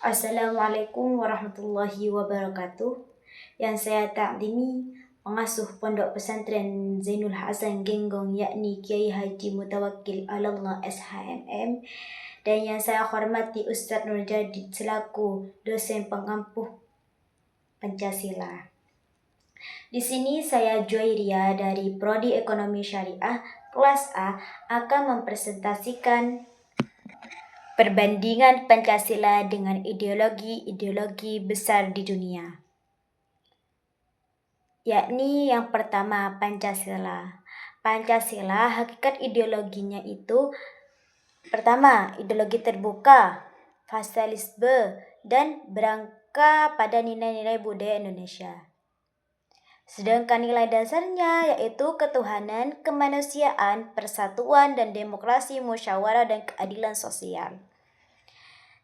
Assalamualaikum warahmatullahi wabarakatuh. Yang saya takdimi pengasuh Pondok Pesantren Zainul Hasan Genggong yakni Kiai Haji Mutawakkil Alallah SHMM, dan yang saya hormati Ustadz Nurjadid selaku dosen pengampuh Pancasila. Di sini saya Joyria dari Prodi Ekonomi Syariah kelas A akan mempresentasikan perbandingan Pancasila dengan ideologi-ideologi besar di dunia. Yakni yang pertama Pancasila. Pancasila hakikat ideologinya itu pertama ideologi terbuka, fasikalisme, dan berangka pada nilai-nilai budaya Indonesia. Sedangkan nilai dasarnya yaitu ketuhanan, kemanusiaan, persatuan, dan demokrasi, musyawarah, dan keadilan sosial.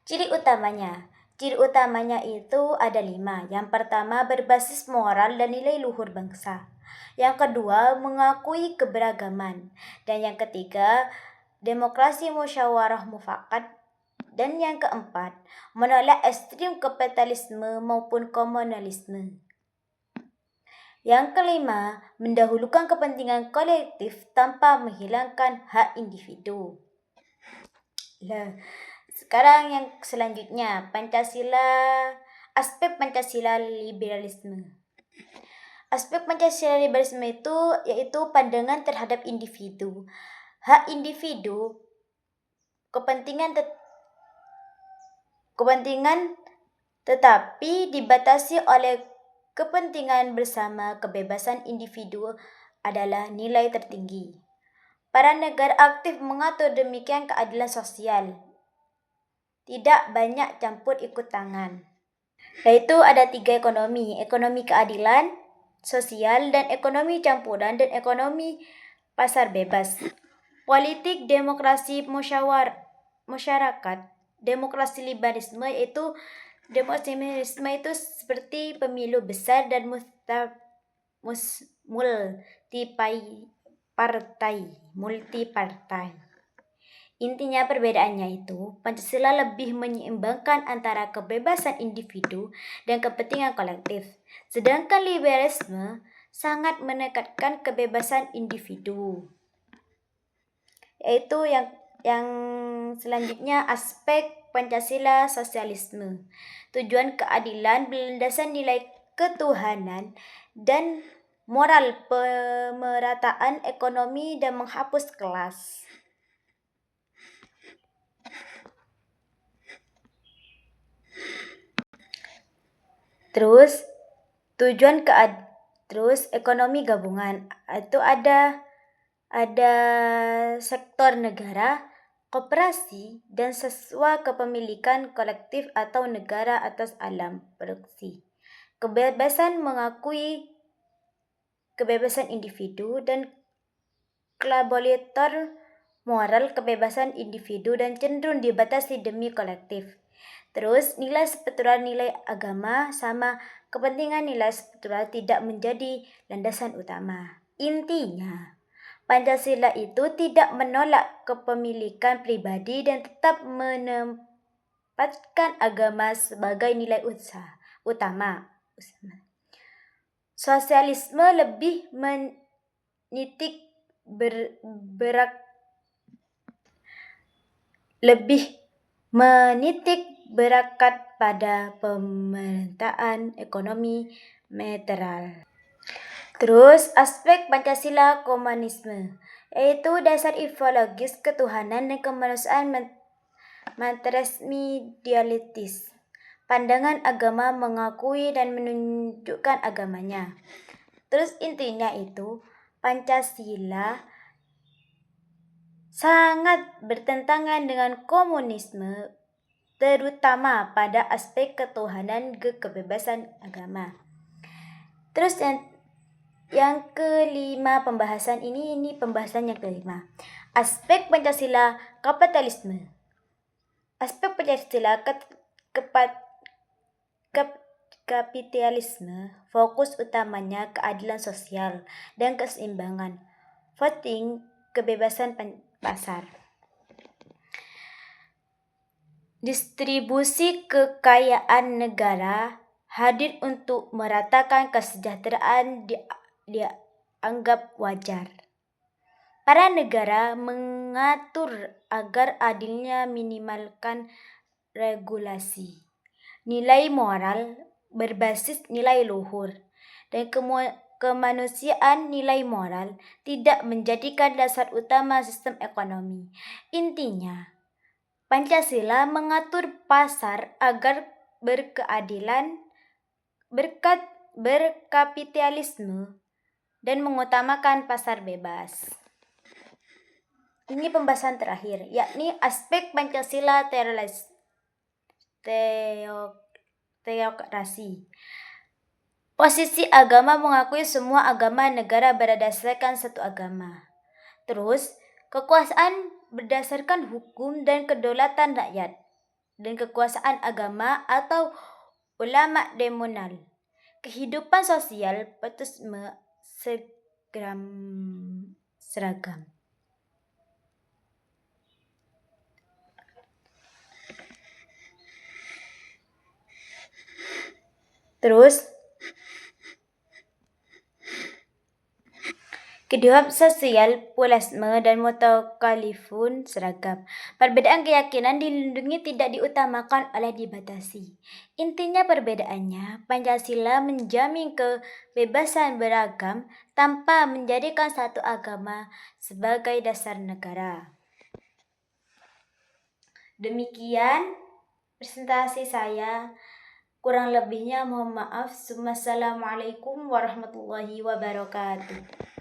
Ciri utamanya itu ada 5. Yang pertama berbasis moral dan nilai luhur bangsa. Yang kedua mengakui keberagaman. Dan yang ketiga demokrasi, musyawarah, mufakat. Dan yang keempat menolak ekstrim kapitalisme maupun komunalisme. Yang kelima, mendahulukan kepentingan kolektif tanpa menghilangkan hak individu. Sekarang yang selanjutnya, aspek Pancasila liberalisme. Aspek Pancasila liberalisme itu yaitu pandangan terhadap individu. Hak individu, kepentingan tetapi dibatasi oleh kepentingan bersama. Kebebasan individu adalah nilai tertinggi. Para negara aktif mengatur demikian keadilan sosial. Tidak banyak campur ikut tangan. Yaitu ada 3 ekonomi. Ekonomi keadilan sosial, dan ekonomi campuran, dan ekonomi pasar bebas. Politik demokrasi masyarakat. Demokrasi liberalisme itu seperti pemilu besar dan multipartai. Intinya perbedaannya itu, Pancasila lebih menyeimbangkan antara kebebasan individu dan kepentingan kolektif. Sedangkan liberalisme sangat menekankan kebebasan individu. Yaitu yang selanjutnya aspek Pancasila sosialisme. Tujuan keadilan berlandaskan nilai ketuhanan dan moral, pemerataan ekonomi, dan menghapus kelas. Terus ekonomi gabungan itu ada sektor negara, koperasi, dan siswa kepemilikan kolektif atau negara atas alam produksi. Kebebasan mengakui kebebasan individu dan kolaborator moral, kebebasan individu dan cenderung dibatasi demi kolektif. Terus nilai struktural, nilai agama sama kepentingan nilai struktural tidak menjadi landasan utama. Intinya, Pancasila itu tidak menolak kepemilikan pribadi dan tetap menempatkan agama sebagai nilai utama. Sosialisme lebih menitik berat pada pemerataan ekonomi material. Terus aspek Pancasila komunisme, yaitu dasar ideologis ketuhanan dan kemanusiaan materialisme dialektis. Pandangan agama mengakui dan menunjukkan agamanya. Terus intinya itu Pancasila sangat bertentangan dengan komunisme, terutama pada aspek ketuhanan kebebasan agama. Terus yang kelima pembahasan ini pembahasan yang kelima. Aspek Pancasila kapitalisme. Aspek Pancasila kapitalisme fokus utamanya keadilan sosial dan keseimbangan. Voting, kebebasan pasar. Distribusi kekayaan negara hadir untuk meratakan kesejahteraan dianggap wajar. Para negara mengatur agar adilnya minimalkan regulasi. Nilai moral berbasis nilai luhur dan kemanusiaan nilai moral tidak menjadikan dasar utama sistem ekonomi. Intinya, Pancasila mengatur pasar agar berkeadilan, berkapitalisme, dan mengutamakan pasar bebas. Ini pembahasan terakhir, yakni aspek Pancasila teokrasi. Posisi agama mengakui semua agama negara berdasarkan satu agama. Terus, kekuasaan berdasarkan hukum dan kedaulatan rakyat. Dan kekuasaan agama atau ulama demonal. Kehidupan sosial patriotisme seragam. Terus, kehidupan sosial pluralisme dan mutakalifun seragam. Perbedaan keyakinan dilindungi, tidak diutamakan oleh dibatasi. Intinya perbedaannya, Pancasila menjamin kebebasan beragam tanpa menjadikan satu agama sebagai dasar negara. Demikian presentasi saya. Kurang lebihnya mohon maaf. Wassalamualaikum warahmatullahi wabarakatuh.